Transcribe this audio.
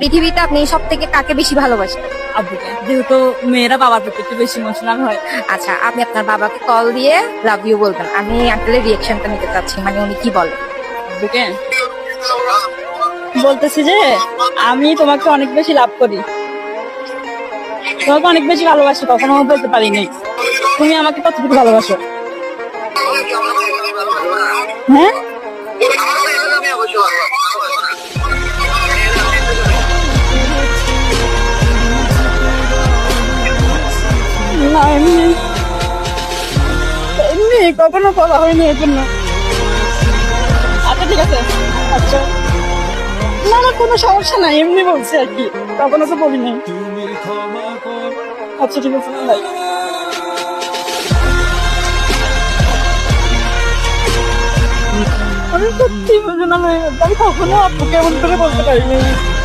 পৃথিবীতে আপনি সব থেকে কাকে বেশি ভালোবাসেন? আব্বুকে, যেহেতু মেয়েরা বাবার প্রতি একটু বেশি ইমোশনাল হয়। আচ্ছা, আপনি আপনার বাবাকে কল দিয়ে লাভ ইউ বলবেন। আমি আসলে রিয়েকশনটা নিতে চাচ্ছি, মানে উনি কি বলে। আব্বুকে বলতেছি যে আমি তোমাকে অনেক বেশি লাভ করি, তোমাকে অনেক বেশি ভালোবাসি, কখনো বলতে পারিনি। তুমি আমাকে কতটুকু ভালোবাসো? হ্যাঁ, না এমনি এমনি কখনো বলা হয়নি এর জন্য। আচ্ছা ঠিক আছে, আচ্ছা না না কোনো সমস্যা নাই, এমনি বলছি আর কি, কখনো তো বলিনি। আচ্ছা ঠিক আছে ভাই। আমি সত্যি বুঝলাম, আমি কখনো আপুকে এমন করে বলতে পারিনি।